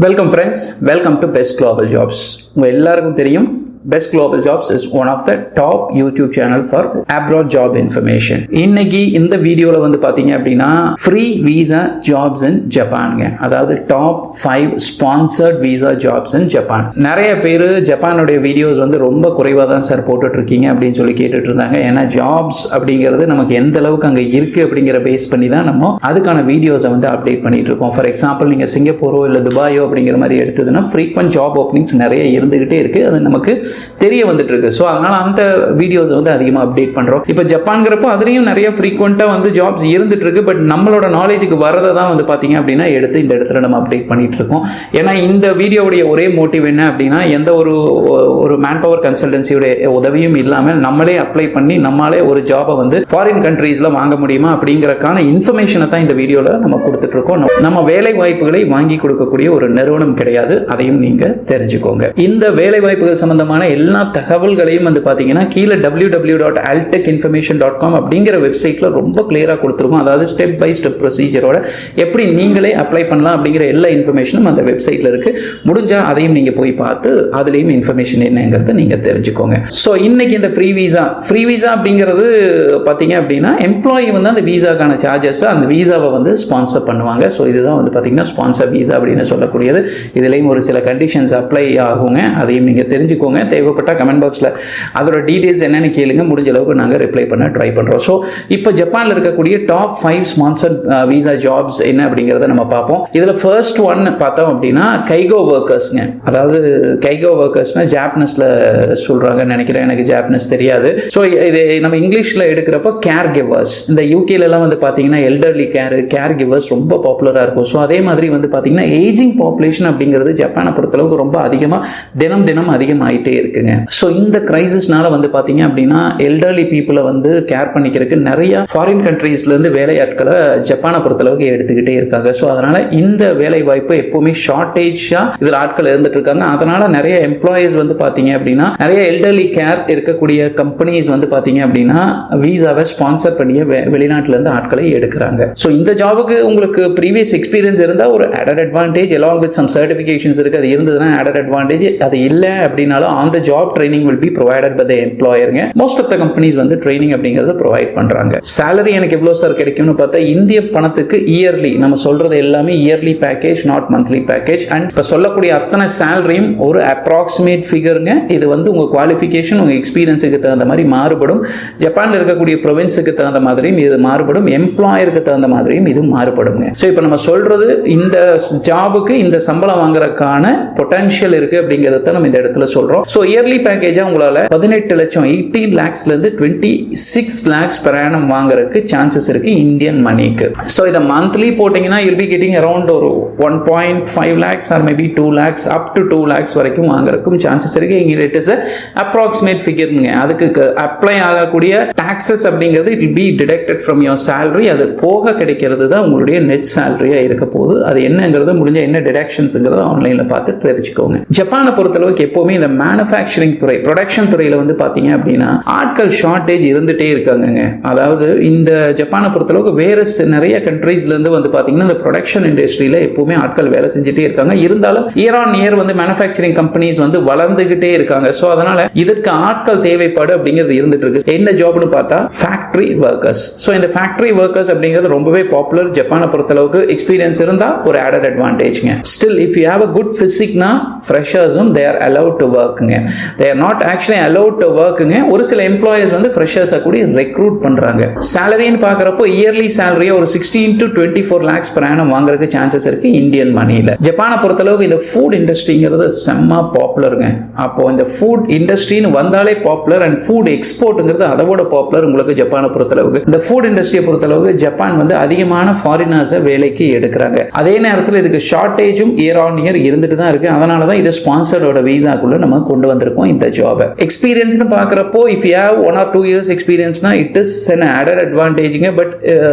Welcome friends, welcome to best global jobs. உங்கள் எல்லாருக்கும் தெரியும், best global jobs is one of the top YouTube channel for abroad job information. இன்னைக்கு இந்த வீடியோவில் வந்து பார்த்தீங்க அப்படின்னா ஃப்ரீ வீசா ஜாப்ஸ் இன் ஜப்பானுங்க. அதாவது top 5 sponsored visa jobs in Japan. நிறைய பேர் ஜப்பானுடைய வீடியோஸ் வந்து ரொம்ப குறைவாக தான் சார் போட்டுட்டு இருக்கீங்க அப்படின்னு சொல்லி கேட்டுட்டு இருந்தாங்க. ஏன்னா ஜாப்ஸ் அப்படிங்கிறது நமக்கு எந்த அளவுக்கு அங்கே இருக்குது அப்படிங்கிற பேஸ் பண்ணி தான் நம்ம அதுக்கான வீடியோஸை வந்து அப்டேட் பண்ணிட்டு இருக்கோம். ஃபார் எக்ஸாம்பிள், நீங்கள் சிங்கப்பூரோ இல்லை துபாயோ அப்படிங்கிற மாதிரி எடுத்ததுன்னா ஃப்ரீக்வெண்ட் ஜாப் ஓப்பனிங்ஸ் நிறைய இருந்துகிட்டே இருக்குது. அது நமக்கு தெரிய வந்துட்டு இருக்கு. ஸோ அதனால அந்த வீடியோஸ் வந்து அதிகமாக அப்டேட் பண்ணுறோம். இப்போ ஜப்பான்கிறப்போ அதுலேயும் நிறைய ஃப்ரீக்வெண்ட்டாக வந்து ஜாப்ஸ் இருந்துட்டு இருக்கு. பட் நம்மளோட நாலேஜுக்கு வரதை தான் வந்து பார்த்தீங்க அப்படின்னா எடுத்து இந்த இடத்துல நம்ம அப்டேட் பண்ணிட்டு இருக்கோம். ஏன்னா இந்த வீடியோவுடைய ஒரே மோட்டிவ் என்ன அப்படின்னா, எந்த ஒரு மேன் பவர் கன்சல்டன்சியோட உதவியும் இல்லாமல் நம்மளே அப்ளை பண்ணி நம்மளே ஒரு ஜாபை வந்து ஃபாரின் கண்ட்ரீஸில் வாங்க முடியுமா அப்படிங்கிறக்கான இன்ஃபர்மேஷனை தான் இந்த வீடியோவில் நம்ம கொடுத்துட்டு இருக்கோம். நம்ம வேலை வாய்ப்புகளை வாங்கி கொடுக்கக்கூடிய ஒரு நிறுவனம் கிடையாது, அதையும் நீங்கள் தெரிஞ்சுக்கோங்க. இந்த வேலை வாய்ப்புகள் சம்பந்தமான எல்லா தகவல்களையும் வந்து பார்த்தீங்கன்னா கீழே www.altechinformation.com அப்படிங்கிற வெப்சைட்டில் ரொம்ப கிளியராக கொடுத்துருக்கோம். அதாவது ஸ்டெப் பை ஸ்டெப் ப்ரொசீஜரோட எப்படி நீங்களே அப்ளை பண்ணலாம் அப்படிங்கிற எல்லா இன்ஃபர்மேஷனும் அந்த வெப்சைட்டில் இருக்குது. முடிஞ்சால் அதையும் நீங்கள் போய் பார்த்து அதுலேயும் இன்ஃபர்மேஷன் என்னங்கிறத நீங்கள் தெரிஞ்சுக்கோங்க. ஸோ இன்னைக்கு இந்த ஃப்ரீ வீசா அப்படிங்கிறது பார்த்தீங்க அப்படின்னா எம்ப்ளாயி வந்து அந்த வீசாக்கான சார்ஜஸ் அந்த வீசாவை வந்து ஸ்பான்சர் பண்ணுவாங்க. ஸோ இதுதான் வந்து பார்த்தீங்கன்னா ஸ்பான்சர் வீசா அப்படின்னு சொல்லக்கூடியது. இதுலேயும் ஒரு சில கண்டிஷன்ஸ் அப்ளை ஆகுங்க, அதையும் நீங்கள் தெரிஞ்சுக்கோங்க. தேவைப்பட்ட கமெண்ட் பாக்ஸில் அதோட டீட்டெயில்ஸ் என்னென்னு கேளுங்க, முடிஞ்ச அளவுக்கு நாங்கள் ரிப்ளை பண்ண ட்ரை பண்ணுறோம். ஸோ இப்போ ஜப்பானில் இருக்கக்கூடிய டாப் 5 ஸ்பான்சர்ட் வீசா ஜாப்ஸ் என்ன அப்படிங்கிறத நம்ம பார்ப்போம். இதில் ஃபர்ஸ்ட் ஒன் பார்த்தோம் அப்படின்னா கைகோ ஒர்க்கர்ஸ்ங்க. அதாவது கைகோ ஒர்க்கர்ஸ்னா ஜாப்பனீஸில் சொல்கிறாங்கன்னு நினைக்கிறேன், எனக்கு ஜாப்பனீஸ் தெரியாது. ஸோ இது நம்ம இங்கிலீஷில் எடுக்கிறப்போ கேர் கிவர்ஸ். இந்த யூகேலலாம் வந்து பார்த்தீங்கன்னா எல்டர்லி கேர் கிவர்ஸ் ரொம்ப பாப்புலராக இருக்கும். ஸோ அதே மாதிரி வந்து பார்த்தீங்கன்னா ஏஜிங் பாப்புலேஷன் அப்படிங்கிறது ஜப்பானை பொறுத்தளவுக்கு ரொம்ப அதிகமாக தினம் அதிகமாகிட்டே இருக்குங்க. ஸோ இந்த கிரைசிஸ்னால வந்து பார்த்தீங்க அப்படின்னா எல்டர்லி பீப்புளை வந்து கேர் பண்ணிக்கிறதுக்கு நிறைய ஃபாரின் கண்ட்ரீஸ்லேருந்து வேலையாட்களை ஜப்பானை பொறுத்தளவுக்கு எடுத்துக்கிட்டே இருக்காங்க. ஸோ அதனால் இந்த வேலை வாய்ப்பு எப்போவுமே ஷார்ட்டேஜாக இதில் ஆட்கள் இருந்துட்டு இருக்காங்க. அதனால் நிறைய எம்ப்ளாயீஸ் வந்து பார்த்தீங்க அப்படின்னா நிறைய எல்டர்லி கேர் இருக்கக்கூடிய கம்பெனிஸ் வந்து பார்த்தீங்க அப்படின்னா வீசாவை ஸ்பான்சர் பண்ணிய வெளிநாட்டிலேருந்து ஆட்களை எடுக்கிறாங்க. ஸோ இந்த ஜாபுக்கு உங்களுக்கு ப்ரீவியஸ் எக்ஸ்பீரியன்ஸ் இருந்தால் ஒரு added advantage, along with some certifications இருக்குது, அது இருந்ததுன்னா ஆடட் அட்வான்டேஜ். அது இல்லை அப்படின்னாலும் on the job training will be provided by the employer. most of the companies வந்து ட்ரைனிங் அப்படிங்கறத ப்ரொவைட் பண்றாங்க. salary எனக்கு எவ்வளவு சார் கிடைக்கும்னு பார்த்தா இந்திய பணத்துக்கு இயர்லி, நம்ம சொல்றது எல்லாமே yearly package, not monthly package. And இப்போ சொல்லக்கூடிய அத்தனை சேலரியும் ஒரு அப்ராக்சிமேட் ஃபிகருங்க. இது வந்து உங்க குவாலிஃபிகேஷன், உங்க எக்ஸ்பீரியன்ஸுக்கு தகுந்த மாதிரி மாறுபடும். ஜப்பான்ல இருக்கக்கூடிய ப்ரொவின்ஸுக்கு தகுந்த மாதிரியும் இது மாறுபடும், எம்ப்ளாயருக்கு தகுந்த மாதிரியும் இது மாறுபடுங்க. ஸோ இப்போ நம்ம சொல்றது இந்த ஜாபுக்கு இந்த சம்பளம் வாங்குறதுக்கான பொட்டன்ஷியல் இருக்கு அப்படிங்கிறத நம்ம இந்த இடத்துல சொல்றோம். ஸோ இயர்லி பேக்கேஜா உங்களால 18 லட்சம் 18 lakhsல இருந்து 26 lakhs per annum வாங்குறதுக்கு சான்சஸ் இருக்கு இந்தியன் மணிக்கு. ஸோ இதை மந்த்லி போட்டீங்கன்னா you'll be getting around ஒரு 1.5 lakhs or maybe 2 lakhs up to 2 lakhs வரைக்கும் வாங்குறதுக்கும் சான்சஸ் இருக்கு. இங்க இட் இஸ் அப்ராக்சிமேட் ஃபிகர்ங்க. அதுக்கு அப்ளை ஆகக்கூடிய டாக்ஸஸ் அப்படிங்கிறது it will be deducted from your salary. அது போக கிடைக்கிறது தான் உங்களுடைய நெட் சேலரியா இருக்க போகுது. அது என்னங்கிறது முடிஞ்ச என்ன டிடக்ஷன்ஸ்ங்கிறத ஆன்லைன்ல பார்த்து தெரிஞ்சுக்கோங்க. ஜப்பானை பொறுத்தளவுக்கு எப்பவுமே இந்த மேனுஃபேக்சரிங் துறை, ப்ரொடக்ஷன் துறையில வந்து பாத்தீங்க அப்படின்னா ஆட்கள் ஷார்டேஜ் இருந்துட்டே இருக்காங்க. அதாவது இந்த ஜப்பானை பொறுத்தளவுக்கு வேற நிறைய கண்ட்ரீஸ்ல இருந்து வந்து பாத்தீங்கன்னா இந்த ப்ரொடக்ஷன் இண்டஸ்ட்ரியில எப்பவுமே ஆட்கள் வேலை செஞ்சுட்டே இருக்காங்க. இருந்தாலும் இயர் ஆன் இயர் வந்து மேனுஃபேக்சரிங் கம்பெனிஸ் வந்து வளர்ந்துகிட்டே இருக்காங்க. ஸோ அதனால இதற்கு ஆட்கள் தேவைப்பாடு அப்படிங்கிறது இருந்துட்டு இருக்கு. என்ன ஜாப்னு பார்த்தா ஃபேக்டரி ஒர்க்கர்ஸ். ஸோ இந்த ஃபேக்டரி ஒர்க்கர்ஸ் அப்படிங்கிறது ரொம்பவே பாப்புலர். ஜப்பானை பொறுத்தளவுக்கு எக்ஸ்பீரியன்ஸ் இருந்தா ஒரு ஆடட் அட்வான்டேஜ்ங்க. Still if you have a good பிசிக்னா ஃப்ரெஷர்ஸும் they are allowed to workங்க. they are not actually allowed to workங்க. ஒரு சில எம்ப்ளாயர்ஸ் வந்து ஃப்ரெஷர்ஸை கூட ரெக்ரூட் பண்றாங்க. சேலரின்னு பார்க்குறப்போ இயர்லி சேலரியை ஒரு 16 to 24 lakhs per annum வாங்குறதுக்கு சான்சஸ் இருக்கு இந்தியன் மணியில். ஜப்பானை பொறுத்தளவுக்கு இந்த ஃபுட் இண்டஸ்ட்ரிங்கிறது செம்ம பாப்புலருங்க. அப்போ இந்த ஃபுட் இண்டஸ்ட்ரின்னு வந்தாலே பாப்புலர், அண்ட் ஃபுட் எக்ஸ்போர்ட்டுங்கிறது அதோட பாப்புலர் உங்களுக்கு ஜப்பானை பொறுத்தளவுக்கு. இந்த ஃபுட் இண்டஸ்ட்ரியை பொறுத்தளவுக்கு ஜப்பான் வந்து அதிகமான ஃபாரினர்ஸை வேலைக்கு எடுக்கிறாங்க. அதே நேரத்தில் இதுக்கு ஷார்டேஜும் இயர் ஆன் இயர் இருந்துட்டு தான் இருக்கு. அதனால தான் தான் இது ஸ்பான்சரோட வீசாக்குள்ள நம்ம கொண்டு வந்திருக்கோம் இந்த ஜாபை. எக்ஸ்பீரியன்ஸ்னு பார்க்குறப்போ if you have 1 or 2 years எக்ஸ்பீரியன்ஸ்னா இட் இஸ் an added advantageங்க. பட்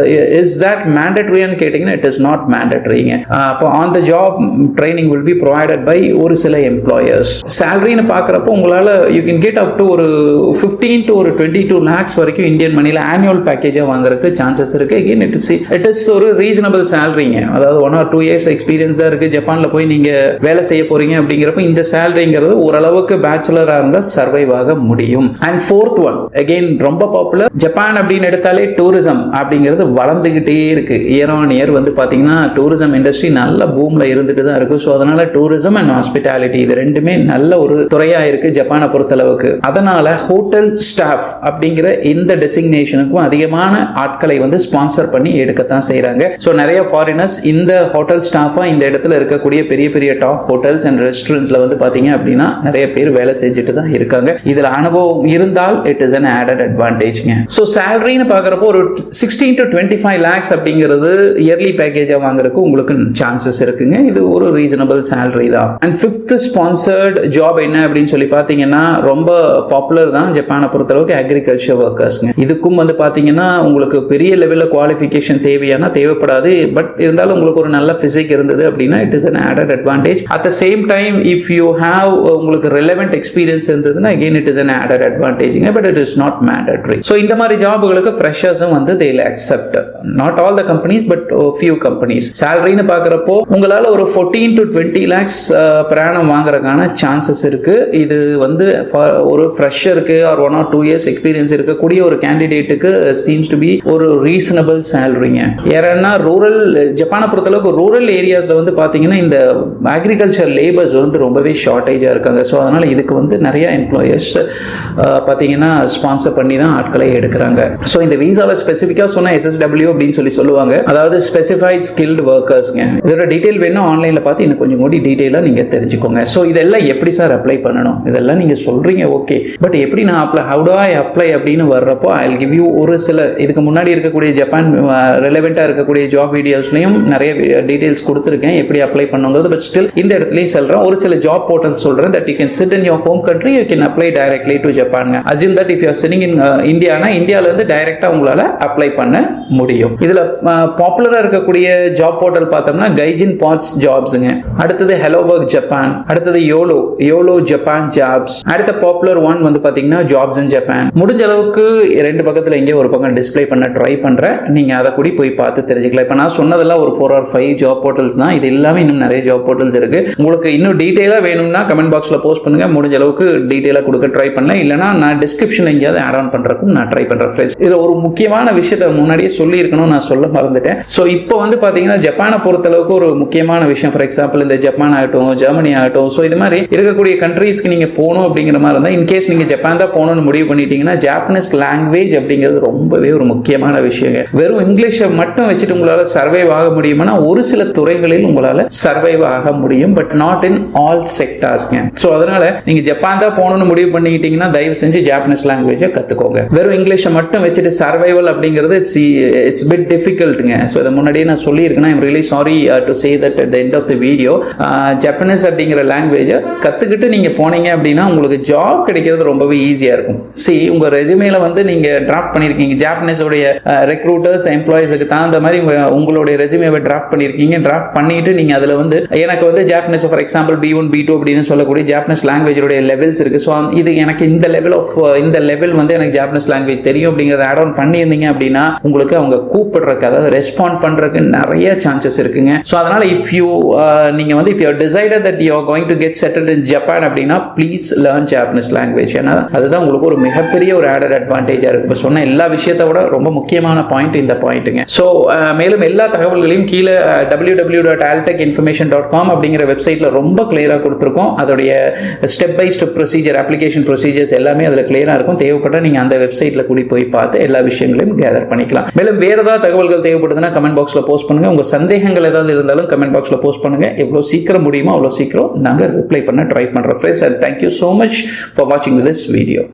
இஸ் தட் மேண்டட்ரின்னு கேட்டிங்கன்னா இட் இஸ் நாட் மேண்டட்ரிங்க. அப்போ on the job training will be provided by ஒரு சில எம்ப்ளாயர்ஸ். சேலரின்னு பார்க்குறப்போ உங்களால் you can get up to ஒரு 15 to 22 lakhs வரைக்கும் இந்தியன் மணியில் ஆனுவல் பேக்கேஜாக வாங்குறதுக்கு சான்சஸ் இருக்குது. அகெயின் இட் இஸ் ஒரு ரீசனபிள் சேலரிங்க. அதாவது 1 or 2 years எக்ஸ்பீரியன்ஸ் தான் இருக்குது. ஜப்பானில் போய் நீங்கள் வேலை செய்ய போகிறீங்க அப்படிங்கிறப்ப இந்த சேலரிங்கிறது ஓரளவுக்கு பேச்சுலராக இருந்தால் சர்வைவ் ஆக முடியும். அண்ட் ஃபோர்த் ஒன் அகெயின் ரொம்ப பாப்புலர், ஜப்பான் அப்படின்னு எடுத்தாலே டூரிசம் அப்படிங்கிறது வளர்ந்துகிட்டே இருக்கு. இயர் ஆன் இயர் வந்து பார்த்தீங்கன்னா டூரிசம் இண்டஸ்ட்ரி நல்ல பூமில் இருந்துட்டு தான் இருக்கு. ஸோ அதனால டூரிசம் அண்ட் ஹாஸ்பிட்டாலிட்டி இது ரெண்டுமே நல்ல ஒரு துறையாக இருக்கு ஜப்பானை பொறுத்தளவுக்கு. அதனால ஹோட்டல் ஸ்டாஃப் அப்படிங்கிற இந்த டெசிக்னேஷனுக்கும் அதிகமான ஆட்களை வந்து ஸ்பான்சர் பண்ணி எடுக்கத்தான் செய்கிறாங்க. ஸோ நிறைய ஃபாரினர்ஸ் இந்த ஹோட்டல் ஸ்டாஃபாக இந்த இடத்துல இருக்கக்கூடிய பெரிய பெரிய டாப் ஹோட்டல்ஸ் அண்ட் ரெஸ்டாரண்ட்ஸில் வந்து பார்த்தீங்க அப்படின்னா நிறைய பேர் வேலை செஞ்சுட்டு தான் இருக்காங்க. இதில் அனுபவம் இருந்தால் இட் இஸ் an added advantageங்க. ஸோ சேலரின்னு பார்க்குறப்போ ஒரு 16 to 25 lakhs அப்படிங்கிறது இயர்லி பேக்கேஜாக வாங்குறதுக்கு உங்களுக்கு சான்சஸ் இருக்குங்க. இது ஒரு ரீசனபிள் சேலரி தான். அண்ட் ஃபிஃப்த் ஸ்பான்சர்ட் ஜாப் என்ன அப்படின்னு சொல்லி பார்த்தீங்கன்னா ரொம்ப பாப்புலர் தான் ஜப்பானை பொறுத்தளவுக்கு அக்ரிகல்ச்சர் ஒர்க்கர்ஸ்ங்க. இதுக்கும் வந்து பார்த்தீங்கன்னா உங்களுக்கு பெரிய லெவலில் குவாலிஃபிகேஷன் தேவைப்படாது. பட் இருந்தாலும் உங்களுக்கு ஒரு நல்ல பிசிக் இருந்தது அப்படின்னா it is an added advantage. At the same time if you have உங்களுக்கு relevant experience இருந்ததுன்னா again it is an added advantage, but it is not mandatory. So இந்த மாதிரி ஜாபுகளுக்கு ஃப்ரெஷர்ஸும் வந்து they will accept. Not all the companies but few companies. சேலரின்னு பார்க்குறப்போ உங்களால் ஒரு 14 to 20 lakhs per annum வாங்குறதுக்கான chances இருக்கு. இது வந்து ஒரு ஃப்ரெஷருக்கு ஆர் 1 or 2 years எக்ஸ்பீரியன்ஸ் இருக்கக்கூடிய ஒரு கேண்டிடேட்டுக்கு சீம்ஸ் டு பி ஒரு ரீசனபிள் சேலரிங்க. ஏன்னா ரூரல் ஜப்பானை பொறுத்தளவுக்கு ரூரல் ஏரியாஸில் வந்து பார்த்தீங்கன்னா இந்த அக்ரிகல்ச்சர் லேபர்ஸ் வந்து ரொம்பவே ஷார்ட்டேஜாக இருக்காங்க. ஸோ அதனால் இதுக்கு வந்து நிறைய எம்ப்ளாயர்ஸ் பார்த்தீங்கன்னா ஸ்பான்சர் பண்ணி தான் ஆட்களை எடுக்கிறாங்க. ஸோ இந்த வீசாவை ஸ்பெசிஃபிக்காக சொன்னால் SSW அப்படின்னு சொல்லுவாங்க, அதாவது ஸ்பெசிஃபைட் ஸ்கில்டு ஒர்க்கர்ஸ்ங்க. இதோட டீட்டெயில் வேணும் ஆன்லைனில் பார்த்து இன்னும் கொஞ்சம் கூடி டீட்டெயிலாக நீங்கள் தெரிஞ்சுக்கோங்க. ஸோ இதெல்லாம் எப்படி சார் அப்ளை பண்ணணும், இதெல்லாம் நீங்கள் சொல்கிறீங்க ஓகே, பட் எப்படி நான் ஹவு டு ஐ அப்ளை அப்படின்னு வர்றப்போ ஐ வில் கிவ் யூ ஒரு சில இதுக்கு முன்னாடி இருக்கக்கூடிய ஜப்பான் ரெலவெண்ட்டாக இருக்கக்கூடிய ஜாப் வீடியோஸ்லையும் நிறைய டீட்டெயில்ஸ் கொடுத்துருக்கேன் எப்படி அப்ளை பண்ணுங்கிறது. பட் ஸ்டில் இந்த இடத்துலையும் சொல்கிறேன், ஒரு சில ஜாப் போர்ட்டல் சொல்கிறேன் that you can sit in your home country, you can apply directly to Japan. Assume that if you are sitting in Indiana இந்தியாவிலேருந்து டைரெக்டாக உங்களால் அப்ளை பண்ண முடியும். இதில் பாப்புலராக இருக்கக்கூடிய ஜாப் போர்ட்டல் பார்த்தோம்னா கைஜின் பாட்ஸ் ஜாப்ஸுங்க, அடுத்தது ஹலோ ஒர்க் ஜப்பான், அடுத்தது யோலோ ஜப்பான் ஜாப்ஸ், அடுத்த பாப்புலர் ஒன் வந்து பார்த்தீங்கன்னா ஜாப்ஸ் இன் ஜப்பான். முடிஞ்ச அளவுக்கு ரெண்டு பக்கத்தில் எங்கேயோ ஒரு பக்கம் டிஸ்பிளே பண்ண ட்ரை பண்ணுறேன், நீங்கள் அதை கூடி போய் பார்த்து தெரிஞ்சுக்கலாம். இப்போ நான் சொன்னதெல்லாம் ஒரு 4 or 5 ஜாப் போர்ட்டல்ஸ் தான். இது இல்லாமல் இன்னும் நிறைய ஜாப் போர்ட்டல்ஸ் இருக்கு. உங்களுக்கு இன்னும் டீட்டெயிலாக வேணும்னா கமெண்ட் பாக்ஸில் போஸ்ட் பண்ணுங்க, முடிஞ்ச அளவுக்கு டீட்டெயிலாக கொடுக்க ட்ரை பண்ணலாம். இல்லைனா நான் டிஸ்கிரிப்ஷனில் எங்கேயாவது ஆட் ஆன் பண்ணுறதுக்கும் நான் ட்ரை பண்ணுறேன் ஃப்ரெண்ட்ஸ். இதில் ஒரு முக்கியமான விஷயத்தை முன்னாடியே சொல்லியிருக்கணும், நான் சொல்ல மறந்துட்டேன். ஸோ இப்போ வந்து பார்த்தீங்கன்னா ஜப்பானை பொறுத்தளவுக்கு ஒரு முக்கியமான விஷயம், ஃபார் எக்ஸாம்பிள் இந்த ஜப்பான் ஆகட்டும், ஜெர்மனி ஆகட்டும், ஸோ இது மாதிரி இருக்கக்கூடிய கண்ட்ரீஸ்க்கு நீங்கள் போகணும் அப்படிங்கிற மாதிரி இருந்தால், இன்கேஸ் நீங்கள் ஜப்பான் தான் போகணும்னு முடிவு பண்ணிட்டீங்கன்னா ஜாப்பனீஸ் லாங்குவேஜ் அப்படிங்கிறது ரொம்பவே ஒரு முக்கியமான விஷயங்க. வெறும் இங்கிலீஷை மட்டும் வச்சுட்டு உங்களால் சர்வைவ் ஆக முடியுமானா ஒரு சில துறைகளில் உங்களால் சர்வைவ் ஆக முடியும், பட் நாட் இன் ஆல் செக்டார்ஸ்ங்க. ஸோ அதனால நீங்க ஜப்பான் தான் போகணும்னு முடிவு பண்ணிக்கிட்டீங்கன்னா தயவு செஞ்சு ஜாப்பனீஸ் லாங்குவேஜை கற்றுக்கோங்க. வெறும் இங்கிலீஷை மட்டும் வச்சுட்டு சர்வைவல் அப்படிங்கிறது இட்ஸ் பிட் டிஃபிகல்ட்டுங்க. ஸோ இதை முன்னாடியே நான் சொல்லியிருக்கேன். I'm really sorry to say that at the end of the video. Japanese அப்படிங்கிற லாங்குவேஜை கற்றுக்கிட்டு நீங்கள் போனீங்க அப்படின்னா உங்களுக்கு ஜாப் கிடைக்கிறது ரொம்பவே ஈஸியாக இருக்கும். உங்கள் ரெசுமேல வந்து நீங்கள் டிராஃப்ட் பண்ணியிருக்கீங்க, ஜாப்பனீஸோடைய ரெக்ரூட்டர்ஸ் எம்ப்ளாயிஸுக்கு தகுந்த மாதிரி உங்களுடைய ரெசுமேவை டிராஃப்ட் பண்ணியிருக்கீங்க. டிராஃப்ட் பண்ணிட்டு நீங்கள் அதில் வந்து எனக்கு வந்து Japanese for example B1 B2 அப்படின்னு சொல்லக்கூடிய ஜாப்பனீஸ் லாங்குவேஜோடைய லெவல்ஸ் இருக்குது. ஸோ இது எனக்கு இந்த லெவல் வந்து எனக்கு ஜாப்பனீஸ் லாங்குவேஜ் தெரியும் அப்படிங்கிறத ஆட் ஆன் பண்ணியிருந்தீங்க அப்படின்னா உங்களுக்கு அவங்க கூப்பிடுறதுக்கு, அதாவது ரெஸ்பாண்ட் பண்ணுறதுக்கு நிறைய சான்சஸ் இருக்குங்க. ஸோ அதனால if you decided that you are going to get settled in Japan அப்படின்னா ப்ளீஸ் லேர்ன் ஜாப்பனீஸ் லாங்குவேஜ். ஏன்னா அதுதான் உங்களுக்கு ஒரு மிகப்பெரிய ஒரு ஆடட் அட்வான்டேஜாக இருக்குது. இப்போ சொன்ன எல்லா விஷயத்தை விட ரொம்ப முக்கியமான பாயிண்ட் இந்த பாயிண்ட்டுங்க. ஸோ மேலும் எல்லா தகவல்களையும் கீழே www.altechinformation.com அப்படிங்கிற வெப்சைட்டில் ரொம்ப கிளியராக கொடுத்துருக்கோம். அதோடைய step by step procedure, application procedures எல்லாமே அதில் கிளியராக இருக்கும். தேவைப்பட்டால் நீங்கள் அந்த வெப்சைட்டில் கூடி போய் பார்த்து எல்லா விஷயங்களையும் கேதர் பண்ணிக்கலாம். மேலும் வேறு ஏதாவது தகவல்கள் தேவைப்படுதுன்னா கமெண்ட் பாக்ஸில் போஸ்ட் பண்ணுங்கள். உங்கள் சந்தேகங்கள் ஏதாவது இருந்தாலும் கமெண்ட் பாக்ஸில் போஸ்ட் பண்ணுங்கள். எவ்வளோ சீக்கிரம் முடியுமோ அவ்வளோ சீக்கிரம் நாங்கள் ரிப்ளை பண்ண ட்ரை பண்ணுறோம். Friends, thank you so much for வாட்சிங் திஸ் வீடியோ.